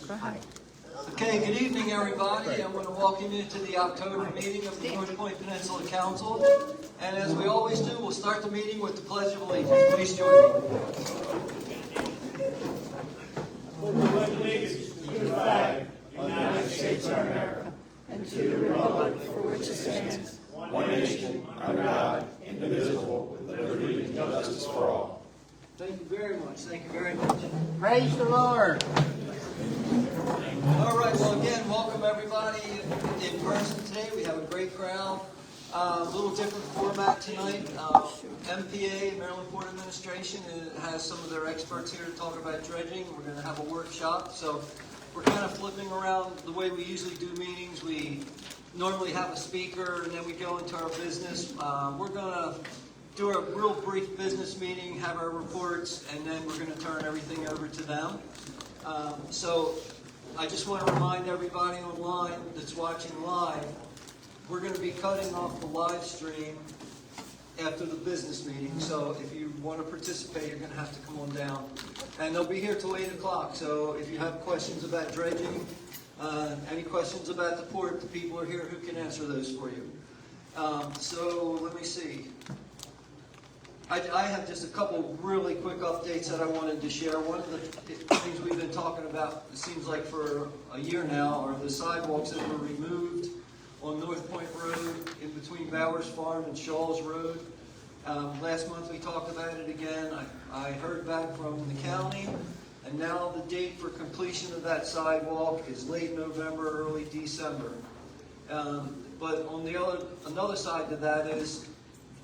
Go ahead. Okay, good evening, everybody. I want to welcome you to the October meeting of the North Point Peninsula Council. And as we always do, we'll start the meeting with the Pledge of Allegiance. Please join me. I pledge allegiance to the flag of the United States of America and to the republic for which it stands, one nation, under God, indivisible, with liberty and justice for all. Thank you very much. Thank you very much. Praise the Lord. All right, well, again, welcome everybody in person today. We have a great crowd. A little different format tonight. MPA, Maryland Port Administration, has some of their experts here to talk about dredging. We're going to have a workshop. So we're kind of flipping around the way we usually do meetings. We normally have a speaker, and then we go into our business. We're going to do a real brief business meeting, have our reports, and then we're going to turn everything over to them. So I just want to remind everybody online that's watching live, we're going to be cutting off the live stream after the business meeting. So if you want to participate, you're going to have to come on down. And they'll be here till 8 o'clock. So if you have questions about dredging, any questions about the port, the people are here who can answer those for you. So let me see. I have just a couple really quick updates that I wanted to share. One of the things we've been talking about, it seems like for a year now, are the sidewalks that were removed on North Point Road in between Bowers Farm and Shaw's Road. Last month we talked about it again. I heard back from the county, and now the date for completion of that sidewalk is late November, early December. But on the another side to that is,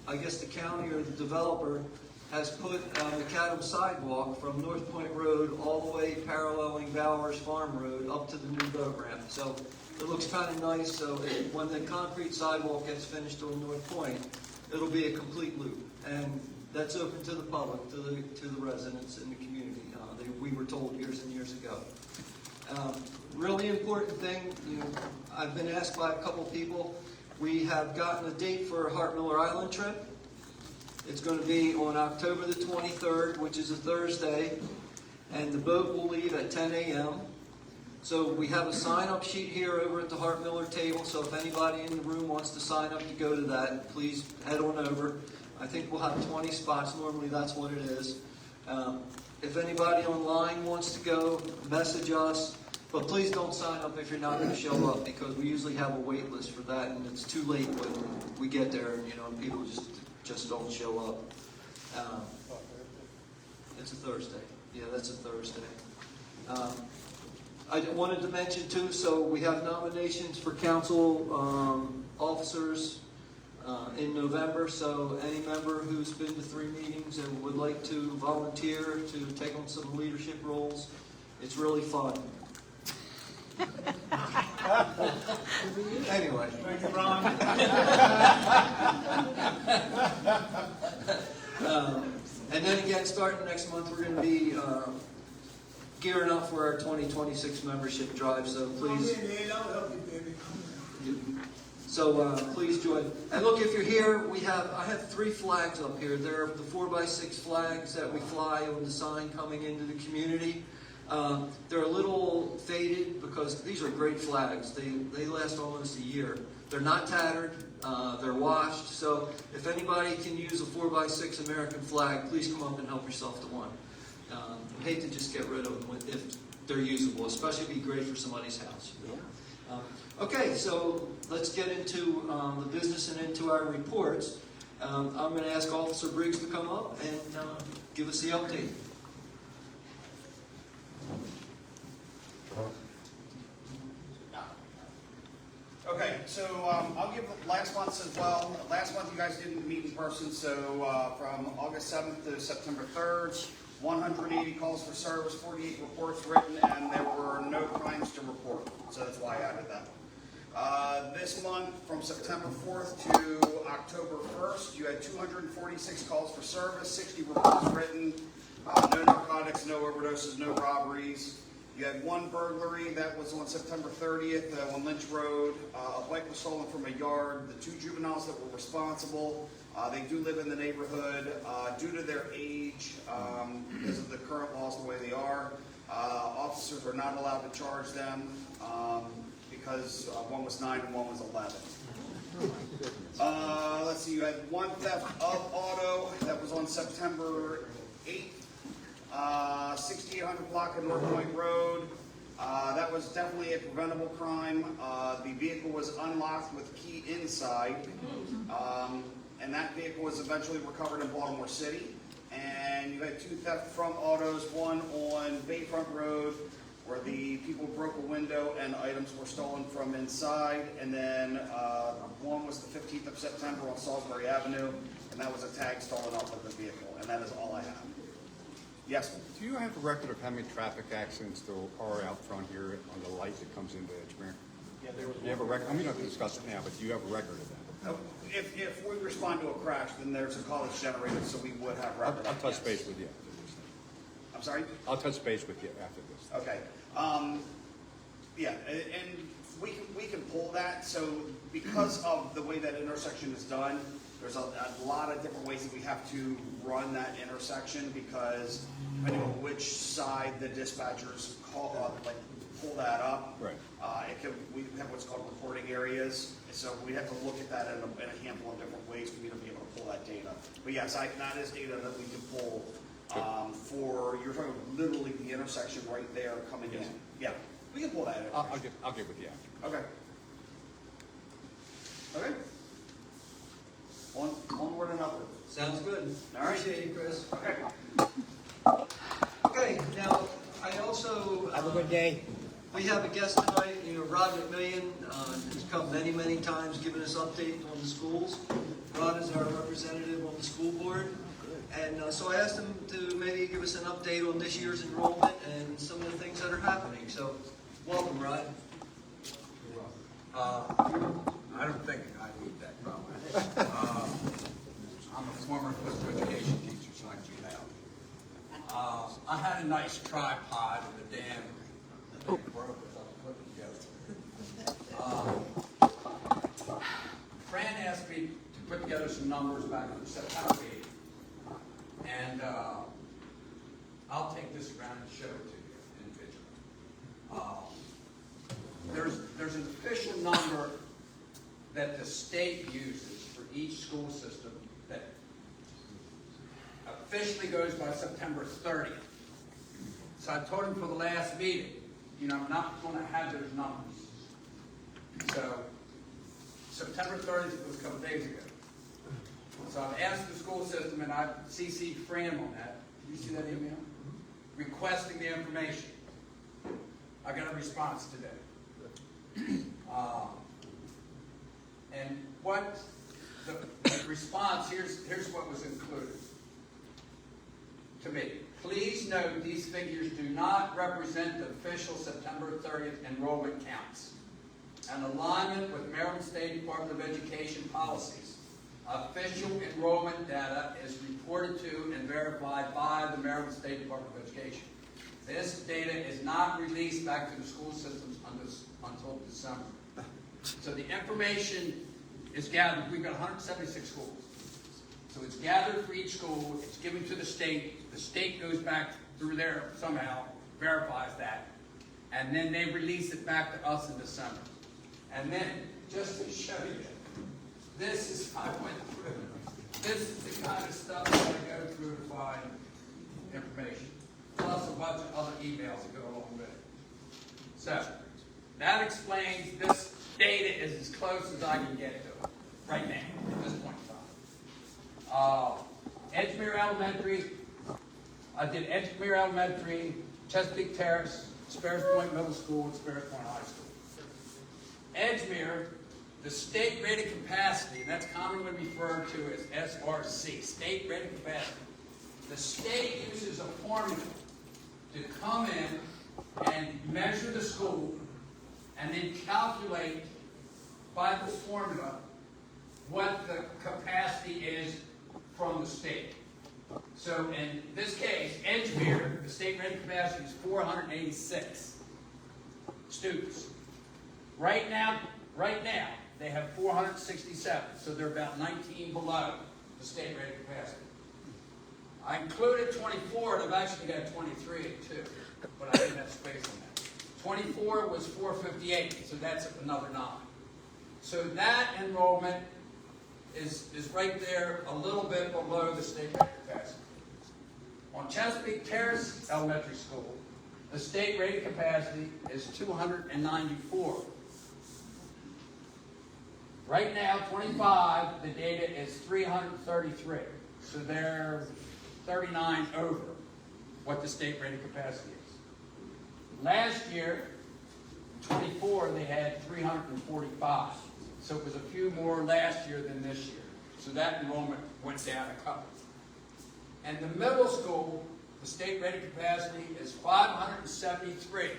I guess the county or the developer has put the Macadam sidewalk from North Point Road all the way paralleling Bowers Farm Road up to the new boat ramp. So it looks kind of nice. So when the concrete sidewalk gets finished on North Point, it'll be a complete loop. And that's open to the public, to the residents in the community. We were told years and years ago. Really important thing, I've been asked by a couple people. We have gotten a date for a Hart Miller Island trip. It's going to be on October the 23rd, which is a Thursday, and the boat will leave at 10 a.m. So we have a sign-up sheet here over at the Hart Miller table, so if anybody in the room wants to sign up to go to that, please head on over. I think we'll have 20 spots. Normally that's what it is. If anybody online wants to go, message us. But please don't sign up if you're not going to show up, because we usually have a wait list for that, and it's too late when we get there, and people just don't show up. It's a Thursday. Yeah, that's a Thursday. I wanted to mention too, so we have nominations for council officers in November. So any member who's been to 3 meetings and would like to volunteer to take on some leadership roles, it's really fun. Anyway. Thank you, Ron. And then again, starting next month, we're going to be gearing up for our 2026 membership drive. So please. Please join. And look, if you're here, I have 3 flags up here. They're the 4x6 flags that we fly on the sign coming into the community. They're a little faded because these are great flags. They last almost a year. They're not tattered. They're washed. So if anybody can use a 4x6 American flag, please come up and help yourself to one. I hate to just get rid of them if they're usable, especially be great for somebody's house. Okay, so let's get into the business and into our reports. I'm going to ask Officer Briggs to come up and give us the update. Okay, so I'll give last month's as well. Last month you guys didn't meet in person, so from August 7th to September 3rd, 180 calls for service, 48 reports written, and there were no crimes to report. So that's why I added that. This month, from September 4th to October 1st, you had 246 calls for service, 60 reports written, no narcotics, no overdoses, no robberies. You had 1 burglary that was on September 30th on Lynch Road. A bike was stolen from a yard. The 2 juveniles that were responsible, they do live in the neighborhood. Due to their age, because of the current laws the way they are, Officers are not allowed to charge them because one was 9 and one was 11. Let's see, you had one theft of auto that was on September 8th, 6800 block of North Point Road. That was definitely a preventable crime. The vehicle was unlocked with the key inside, and that vehicle was eventually recovered in Baltimore City. And you had 2 theft from autos, one on Bayfront Road, where the people broke a window and items were stolen from inside, and then one was the 15th of September on Salisbury Avenue, and that was a tag stolen off of the vehicle, and that is all I have. Yes? Do you have a record of how many traffic accidents there are out front here on the light that comes into Edgemere? Yeah, there was. Do you have a record? I mean, you don't have to discuss it now, but do you have a record of that? If we respond to a crash, then there's a call that's generated, so we would have record. I'll touch yes. base with you after this. I'm sorry? I'll touch base with you after this. Okay. Yeah, and we can pull that. So because of the way that intersection is done, there's a lot of different ways that we have to run that intersection, because depending on which side the dispatchers call, pull that up. Right. We have what's called reporting areas, so we have to look at that in a handful of different ways for me to be able to pull that data. But yes, that is data that we can pull for, you're talking literally the intersection right there coming in. Yeah, we can pull that in. I'll get with you after. Okay. Okay. Onward and upward. Sounds good. All right. Appreciate you, Chris. Okay. Okay, now, I also... Have a good day. We have a guest tonight, Rod McMillion, who's come many, many times giving us updates on the schools. Rod is our representative on the school board. And so I asked him to maybe give us an update on this year's enrollment and some of the things that are happening. So, welcome, Rod. I don't think I need that comment. I'm a former physical education teacher, so I do now. I had a nice tripod and the damn thing broke as I was putting together. Fran asked me to put together some numbers back on September 8th. And I'll take this around and show it to you individually. There's an official number that the state uses for each school system that officially goes by September 30th. So I told him for the last meeting, I'm not going to have those numbers. So September 30th was a couple days ago. So I've asked the school system, and I've CC'd Fran on that. Did you see that email? Requesting the information. I got a response today. And what the response, here's what was included to me. Please note these figures do not represent the official September 30th enrollment counts. An alignment with Maryland State Department of Education policies. Official enrollment data is reported to and verified by the Maryland State Department of Education. This data is not released back to the school systems until December. So the information is gathered. We've got 176 schools. So it's gathered for each school. It's given to the state. The state goes back through there somehow, verifies that, and then they release it back to us in December. And then, just to show you, this is, I went through, this is the kind of stuff that I go through to find information, plus a bunch of other emails that go along with it. So, that explains this data is as close as I can get to it right now, at this point in time. Edgemere Elementary, I did Edgemere Elementary, Chesapeake Terrace, Sparrows Point Middle School, and Sparrows Point High School. Edgemere, the state rated capacity, and that's commonly referred to as SRC, state rated capacity. The state uses a formula to come in and measure the school and then calculate by the formula what the capacity is from the state. So in this case, Edgemere, the state rated capacity is 486 students. Right now, they have 467, so they're about 19 below the state rated capacity. I included 24, and I've actually got 23 too, but I didn't have space on that. 24 was 458, so that's another 9. So that enrollment is right there, a little bit below the state rate capacity. On Chesapeake Terrace Elementary School, the state rate capacity is 294. Right now, 25, the data is 333. So they're 39 over what the state rated capacity is. Last year, 24, they had 345. So it was a few more last year than this year. So that enrollment went down a couple. And the middle school, the state rated capacity is 573.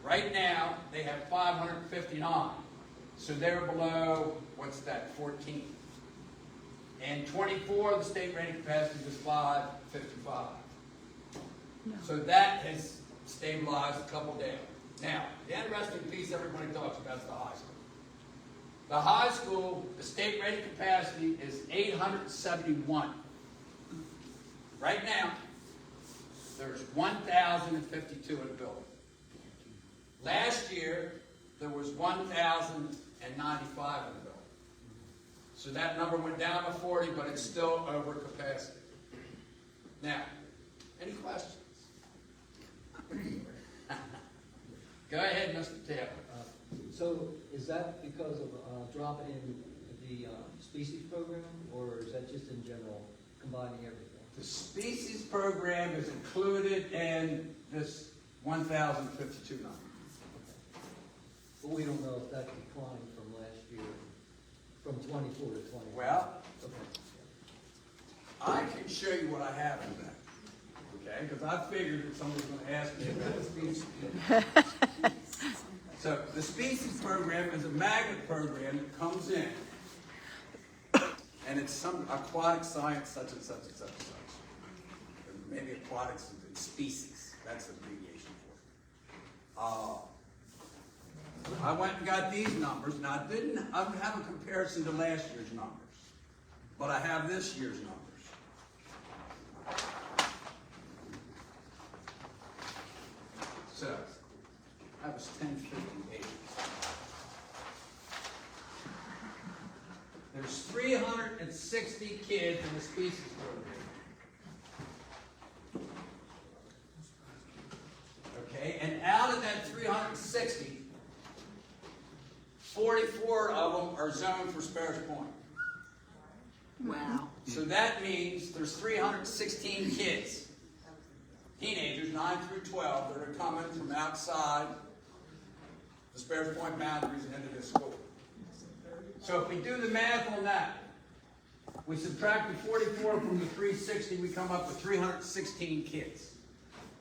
Right now, they have 559. So they're below, what's that, 14. And 24, the state rated capacity was 555. So that has stabilized a couple down. Now, the interesting piece everybody talks about is the high school. The high school, the state rated capacity is 871. Right now, there's 1,052 in the building. Last year, there was 1,095 in the building. So that number went down to 40, but it's still over capacity. Now, any questions? Go ahead, Mr. Taylor. So is that because of a drop in the species program, or is that just in general, combining everything? The species program is included in this 1,052 number. But we don't know if that declined from last year, from 24 to 20. Well, Okay. I can show you what I have in that. Okay? Because I figured that somebody's going to ask me about the species. So the species program is a magnet program that comes in, and it's some aquatic science such and such and such and such. Maybe aquatics and species. That's the abbreviation for it. I went and got these numbers. Now I don't have a comparison to last year's numbers, but I have this year's numbers. So that was 1058. There's 360 kids in the species program. Okay, and out of that 360, 44 of them are zoned for Sparrows Point. Wow. So that means there's 316 kids, teenagers, 9 through 12, that are coming from outside the Sparrows Point boundaries into this school. So if we do the math on that, we subtract the 44 from the 360, we come up with 316 kids.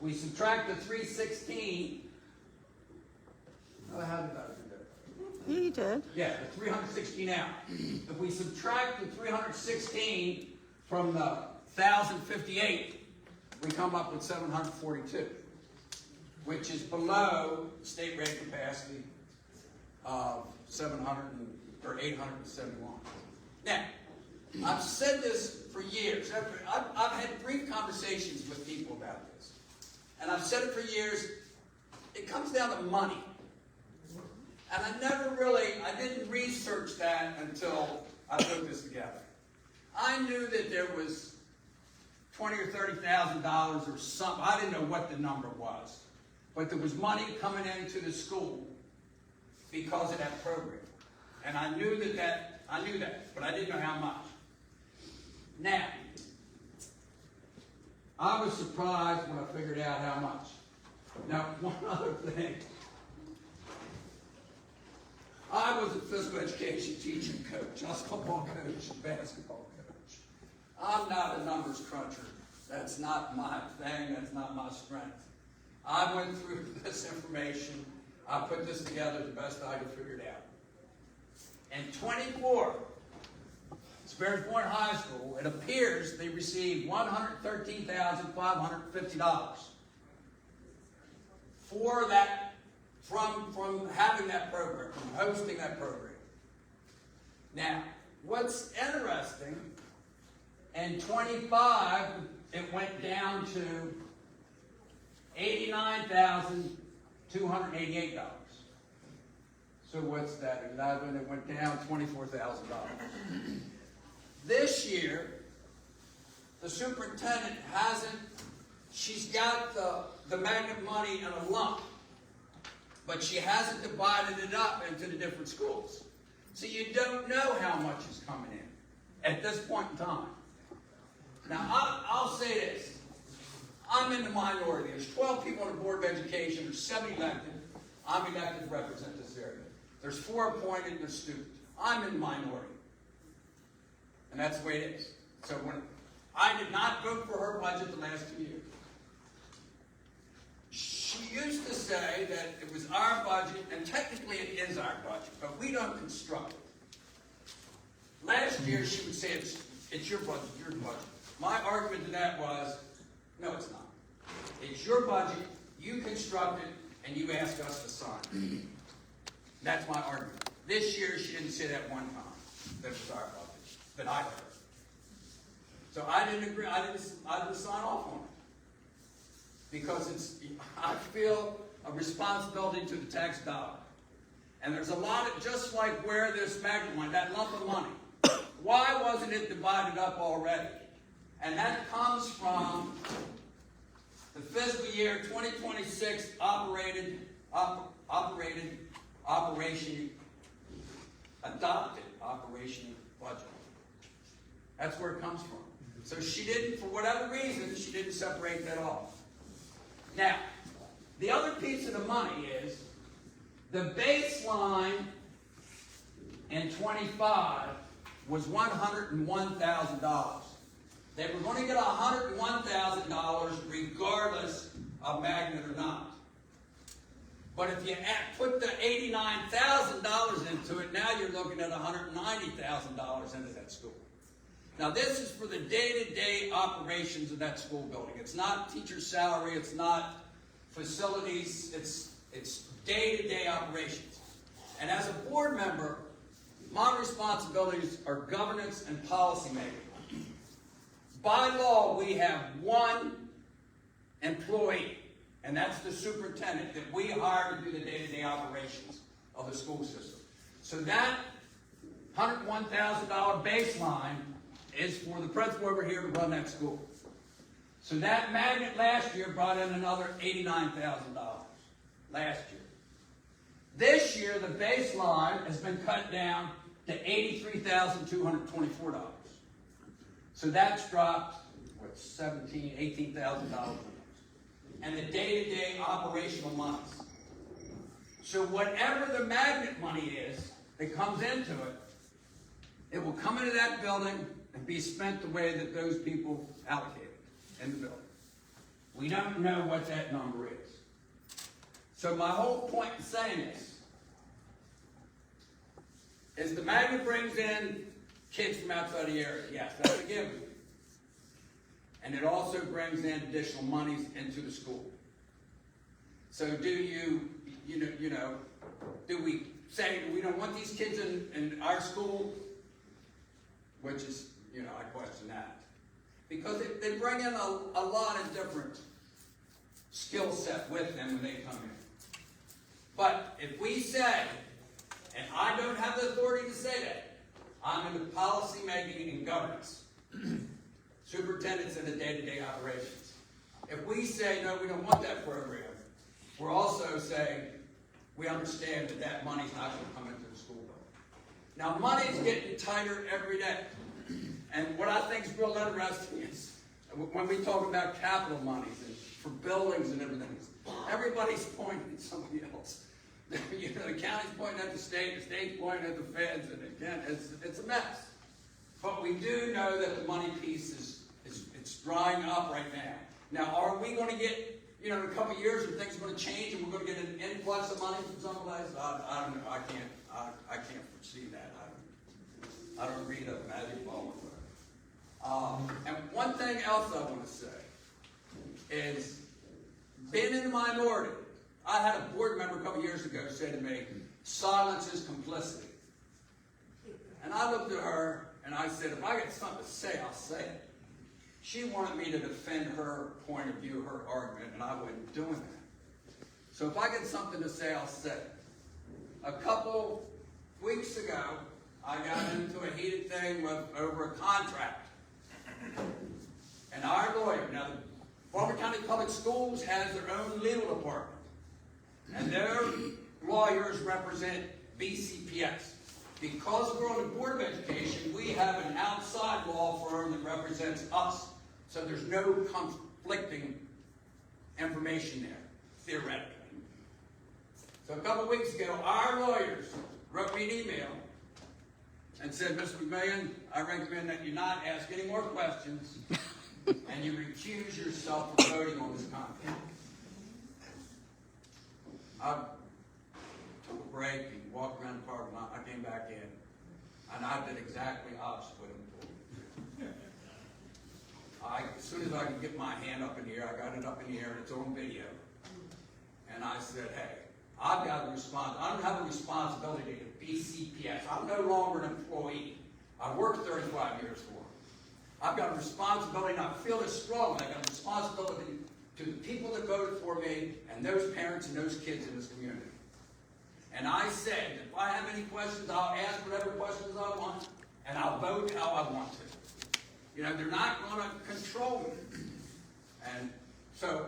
We subtract the 316, how did I do that? You did. Yeah, the 316 out. If we subtract the 316 from the 1,058, we come up with 742, which is below state rate capacity of 871. Now, I've said this for years. I've had brief conversations with people about this. And I've said it for years. It comes down to money. And I didn't research that until I put this together. I knew that there was $20,000 or $30,000 or something. I didn't know what the number was. But there was money coming into the school because of that program. And I knew that, but I didn't know how much. Now, I was surprised when I figured out how much. Now, one other thing. I was a physical education teacher and coach. I was a football coach and basketball coach. I'm not a numbers cruncher. That's not my thing. That's not my strength. I went through this information. I put this together the best I could figure it out. And 24, Sparrows Point High School, it appears they received $113,550 for that, from having that program, from hosting that program. Now, what's interesting In 25, it went down to $89,288. So what's that? 11, it went down $24,000. This year, the superintendent she's got the magnet money in a lump, but she hasn't divided it up into the different schools. So you don't know how much is coming in at this point in time. Now, I'll say this. I'm in the minority. There's 12 people on the Board of Education. There's 7 elected. I'm elected to represent this area. There's 4 appointed and a student. I'm in the minority. And that's the way it is. So when I did not vote for her budget the last 2 years. She used to say that it was our budget, and technically it is our budget, but we don't construct it. Last year she would say it's your budget, your budget. My argument to that was, no, it's not. It's your budget, you construct it, and you ask us to sign. That's my argument. This year she didn't say that one time, that it was our budget, that I heard. So I didn't agree, I didn't sign off on it. Because I feel a responsibility to the tax dollar. And there's a lot of, just like where this magnet money, that lump of money, why wasn't it divided up already? And that comes from the fiscal year 2026 adopted operation budget. That's where it comes from. So she didn't, for whatever reason, she didn't separate that off. Now, the other piece of the money is the baseline in 25 was $101,000. They were going to get $101,000 regardless of magnet or not. But if you put the $89,000 into it, now you're looking at $190,000 into that school. Now, this is for the day-to-day operations of that school building. It's not teacher salary. It's not facilities. It's day-to-day operations. And as a board member, my responsibilities are governance and policy making. By law, we have one employee, and that's the superintendent that we hire to do the day-to-day operations of the school system. So that $101,000 baseline is for the principal over here to run that school. So that magnet last year brought in another $89,000 last year. This year, the baseline has been cut down to $83,224. So that's dropped, what, $17,000, $18,000. And the day-to-day operational monies. So whatever the magnet money is that comes into it, it will come into that building and be spent the way that those people allocated in the building. We don't know what that number is. So my whole point in saying this is the magnet brings in kids from outside the area. Yes, that's a given. And it also brings in additional monies into the school. So do do we say we don't want these kids in our school? Which is, I question that. Because they bring in a lot of different skill set with them when they come in. But if we say, and I don't have the authority to say that, I'm in the policy making and governance. Superintendents in the day-to-day operations. If we say, no, we don't want that program, we're also saying we understand that that money's not going to come into the school building. Now, money's getting tighter every day. And what I think is real interesting is when we talk about capital monies and for buildings and everything, everybody's pointing at somebody else. The county's pointing at the state's pointing at the feds, and again, it's a mess. But we do know that the money piece it's drying up right now. Now, are we going to get, in a couple of years, are things going to change and we're going to get an influx of money from someplace? I don't know. I can't foresee that. I don't read a magic ball. And one thing else I want to say is, being in the minority, I had a board member a couple of years ago say to me, silence is complicity. And I looked at her And I said, if I got something to say, I'll say it. She wanted me to defend her point of view, her argument, and I wasn't doing that. So if I get something to say, I'll say it. A couple weeks ago, I got into a heated thing over a contract. And our lawyer, now the Baltimore County Public Schools has their own legal department. And their lawyers represent BCPS. Because we're on the Board of Education, we have an outside law firm that represents us. So there's no conflicting information there, theoretically. So a couple weeks ago, our lawyers wrote me an email and said, Mr. McMillion, I recommend that you not ask any more questions and you recuse yourself from voting on this contract. I took a break and walked around the parking lot. I came back in, and I did exactly opposite what I'm doing. As soon as I could get my hand up in the air, I got it up in the air, and it's on video. And I said, hey, I've got a response. I don't have a responsibility to BCPS. I'm no longer an employee. I worked 35 years for them. I've got a responsibility, and I feel as strongly. I've got a responsibility to the people that voted for me and those parents and those kids in this community. And I said, if I have any questions, I'll ask whatever questions I want, and I'll vote how I want to. You know, they're not going to control me. And so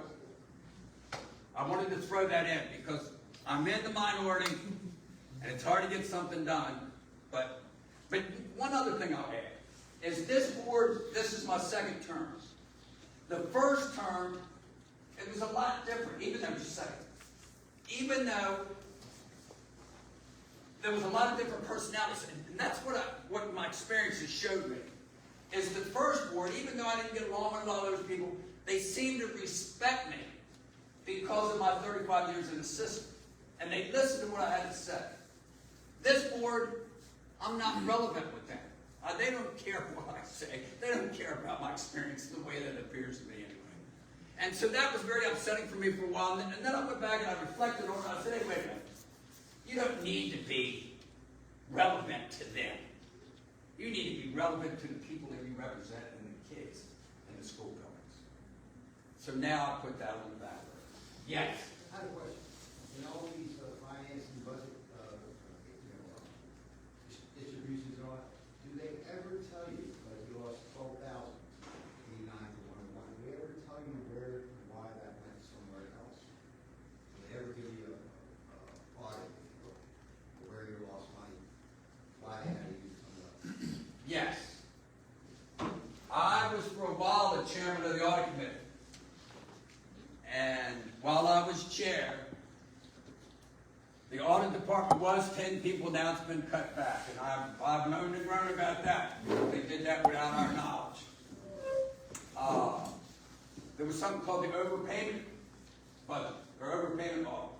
I wanted to throw that in because I'm in the minority, and it's hard to get something done. But one other thing I'll add is this board, this is my second term. The first term, it was a lot different, even though there was a lot of different personalities, and that's what my experiences showed me, is the first board, even though I didn't get along with all those people, they seemed to respect me because of my 35 years in the system, and they listened to what I had to say. This board, I'm not relevant with them. They don't care what I say. They don't care about my experience the way that it appears to me anyway. And so that was very upsetting for me for a while. And then I went back and I reflected on it. I said, hey, wait a minute. You don't need to be relevant to them. You need to be relevant to the people that you represent and the kids in the school buildings. So now I put that on the back burner. Yes? I have a question. In all these finance and budget distributions and all that, do they ever tell you, like you lost 12,000, 89 to 101, do they ever tell you where and why that went somewhere else? Do they ever give you a audit of where you lost money, why they had to use something else? Yes. I was for a while the chairman of the audit committee. And while I was chair, the audit department was 10 people, now it's been cut back. And I've moaned and groaned about that. They did that without our knowledge. There was something called the overpayment budget, or overpayment audit.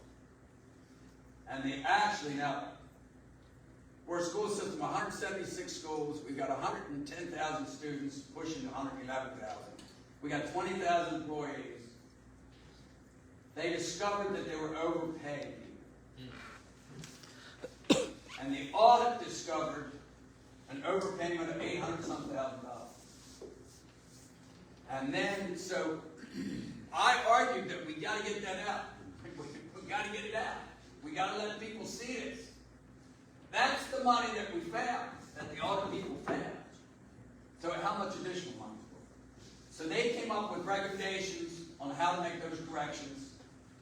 And they actually, now, we're a school system, 176 schools. We've got 110,000 students, pushing 111,000. We got 20,000 employees. They discovered that they were overpaying. And the audit discovered an overpayment of $800-some thousand. And then, so I argued that we got to get that out. We got to get it out. We got to let people see this. That's the money that we found, that the audit people found. So how much additional money? So they came up with recommendations on how to make those corrections,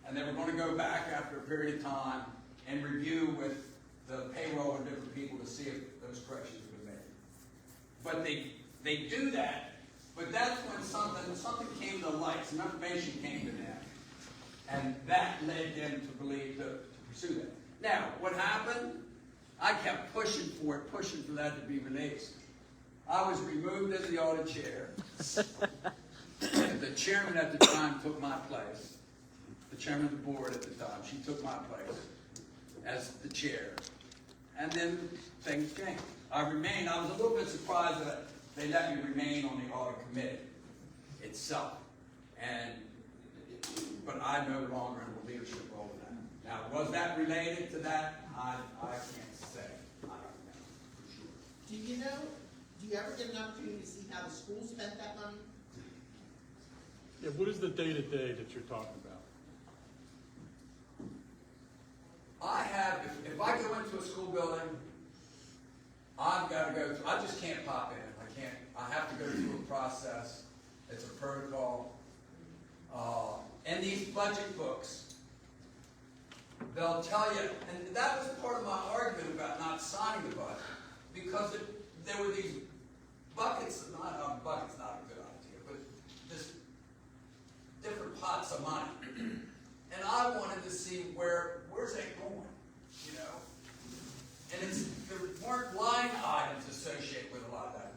and they were going to go back after a period of time and review with the payroll and different people to see if those corrections were made. But they do that, but that's when something came to light, some information came to them, and that led them to believe to pursue that. Now, what happened? I kept pushing for that to be released. I was removed as the audit chair. And the chairman at the time took my place. The chairman of the board at the time, she took my place as the chair. And then things changed. I was a little bit surprised that they let me remain on the audit committee itself. But I'm no longer in the leadership role in that. Now, was that related to that? I can't say. I don't know for sure. Do you know do you ever get an opportunity to see how the school spent that money? Yeah, what is the day-to-day that you're talking about? I have, if I go into a school building, I've got to go through, I just can't pop in. I have to go through a process. It's a protocol. And these budget books, they'll tell you, and that was part of my argument about not signing the budget, because there were these buckets, bucket's not a good idea, but just different pots of money. And I wanted to see where's that going, you know? And there weren't line items associated with a lot of that money.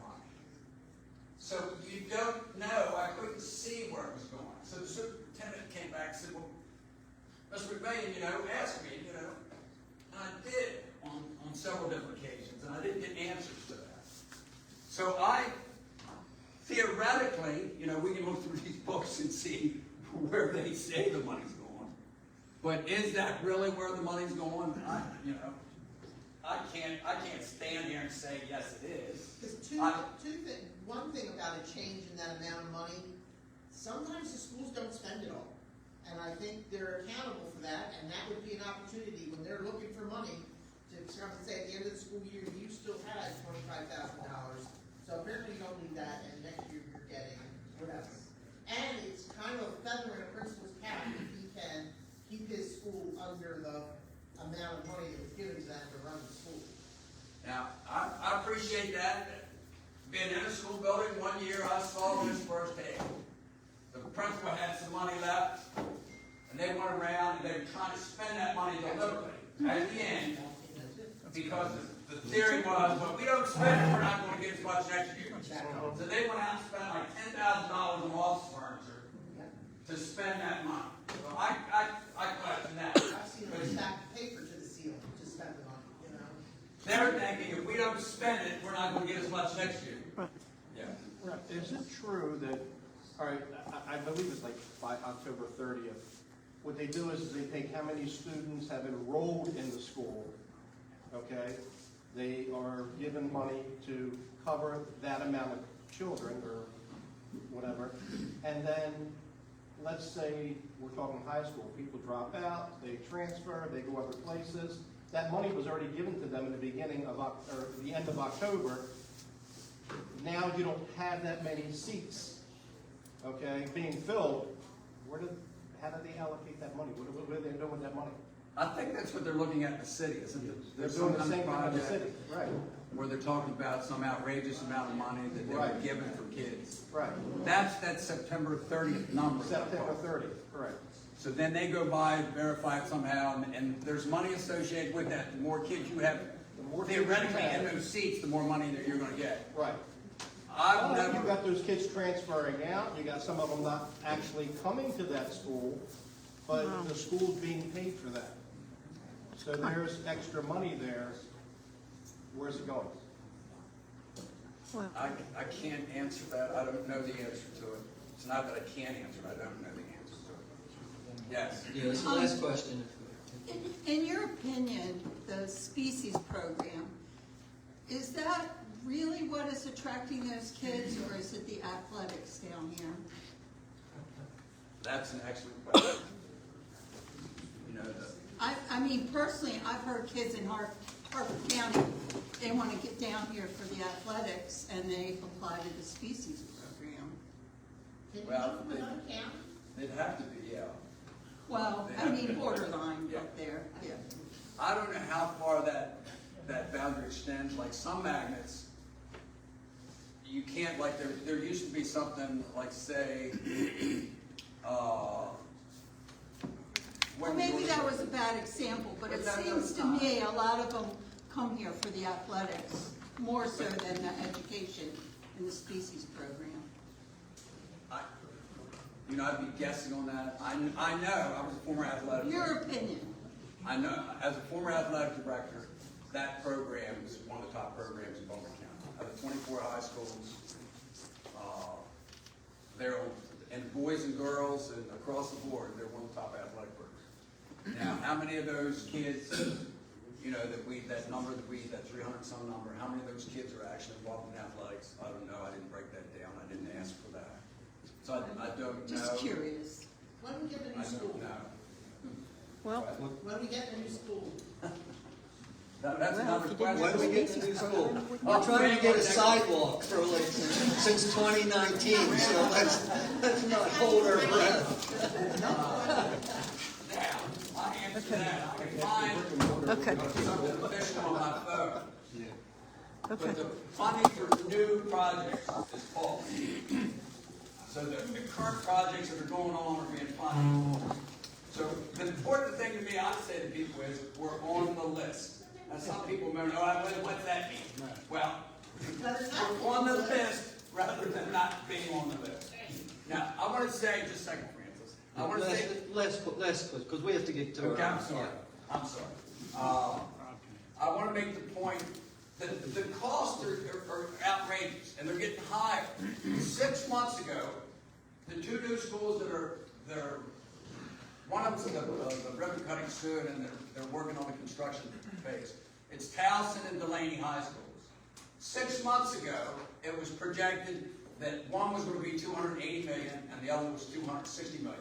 So you don't know, I couldn't see where it was going. So the superintendent came back and said, well, Mr. McMillion, asked me, and I did on several different occasions, and I didn't get answers to that. So theoretically, we can look through these books and see where they say the money's going. But is that really where the money's going? I can't stand here and say, yes, it is. Because one thing about a change in that amount of money, sometimes the schools don't spend it all. And I think they're accountable for that, and that would be an opportunity when they're looking for money to come and say, at the end of the school year, you still had $25,000. So apparently you don't need that, and next year you're getting whatever. And it's kind of a feather in a principal's cap if he can keep his school under the amount of money that was given to them to run the school. Now, I appreciate that. Being in a school building 1 year, I saw this firsthand. The principal had some money left, and they went around and they were trying to spend that money deliberately. At the end, because the theory was, well, if we don't spend it, we're not going to get as much next year. So they went out and spent like $10,000 on office furniture to spend that money. So I question that. I've seen them stack the paper to the ceiling to spend the money, They're thinking if we don't spend it, we're not going to get as much next year. Yeah. Right. Is it true that, all right, I believe it's like by October 30th, what they do is they take how many students have enrolled in the school, okay? They are given money to cover that amount of children or whatever, and then let's say we're talking high school, people drop out, they transfer, they go other places. That money was already given to them in the beginning of, or the end of October. Now you don't have that many seats, okay, being filled. How do they allocate that money? What are they doing with that money? I think that's what they're looking at in the city, isn't it? They're There's doing the some same thing in the project city, right? where they're talking about some outrageous amount of money that they were Right. given for kids. Right. That's that September 30th number. September 30th, correct. So then they go by, verify it somehow, and there's money associated with that. The more kids you have, more kids you theoretically have. in those seats, the more money that you're going to get. Right. I've You've never, got those kids transferring out, you got some of them not actually coming to that school, but the school's being paid for that. So there's extra money there. Where's it going? I can't answer that. I don't know the answer to it. It's not that I can't answer it, I don't know the answer to it. Yes? Yeah, this is the last question. In your opinion, the species program, is that really what is attracting those kids, or is it the athletics down here? That's an excellent question. I mean, personally, I've heard kids in Hartford County, they want to get down here for the athletics, and they apply to the species program. Can you Well, go from another county? It'd have to be, yeah. Well, I mean, borderline up there, yeah. I don't know how far that boundary extends. Like some magnets, you can't, like there used to be something like, say, Well, maybe that was a bad example, but it seems to me a lot of them come here for the athletics, more so than the education in the species program. I'd be guessing on that. I know, I was a former athletic Your director. opinion. I know, as a former athletic director, that program is one of the top programs in Baldwin County. Out of 24 high schools, they're, and boys and girls and across the board, they're one of the top athletic programs. Now, how many of those kids you know, that 300 some number, how many of those kids are actually involved in athletics? I don't know, I didn't break that down, I didn't ask for that. So I don't know. Just curious. When we get the I new school? don't know. Well, When we get the new school? That's another question. When do we get to new school? We're trying to get a sidewalk for like, since 2019, so let's not hold our breath. Now, I answer that, I can find okay, something official on my phone. okay. But the funding for new projects is false. So the current projects that are going on are being funded. So the important thing to me, I say to people is, we're on the list. Now some people may know, what's that mean? Well, we're on the list rather than not being on the list. Now, I want to say, just a second, Francis. I want to say, Last, because we have to get to. okay, I'm sorry. I want to make the point that the costs are outrageous, and they're getting higher. 6 months ago, the two new schools that are one of them's the ribbon cutting soon, and they're working on the construction phase. It's Towson and Delaney High Schools. 6 months ago, it was projected that one was going to be $280 million and the other was $260 million.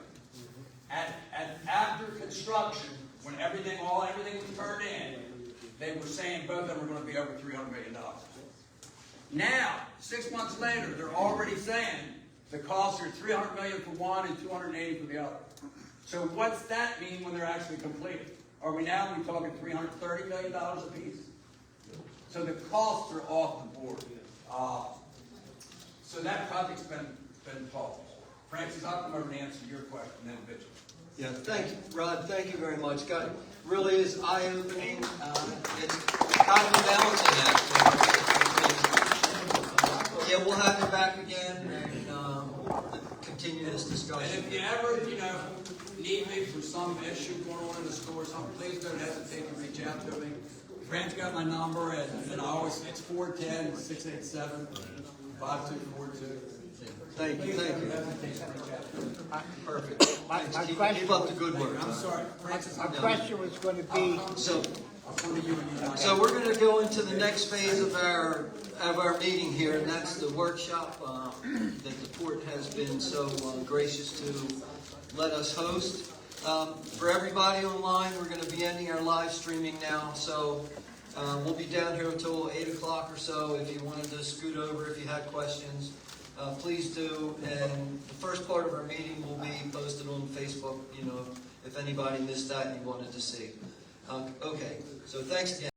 After construction, when everything was turned in, they were saying both of them were going to be over $300 million. Now, 6 months later, they're already saying the costs are $300 million for one and $280 for the other. So what's that mean when they're actually completed? Are we talking $330 million a piece? So the costs are off the board. So that project's been paused. Francis, I'll come over and answer your question individually. Yeah, thank you, Rod. Thank you very much. God, really is eye-opening. It's kind of a balancing act. Yeah, we'll have you back again and continue this discussion. And if you ever, need me for some issue going on in the school or something, please don't hesitate to reach out to me. Frank's got my number, and it's 410-687-5242. Thank you. Perfect. My Keep question, up the good work. I'm sorry, Francis. my question was going to be, So we're going to go into the next phase of our meeting here, and that's the workshop that the port has been so gracious to let us host. For everybody online, we're going to be ending our live streaming now, so we'll be down here until 8 o'clock or so. If you wanted to scoot over, if you had questions, please do. And the first part of our meeting will be posted on Facebook, if anybody missed that and you wanted to see. Okay, so thanks again.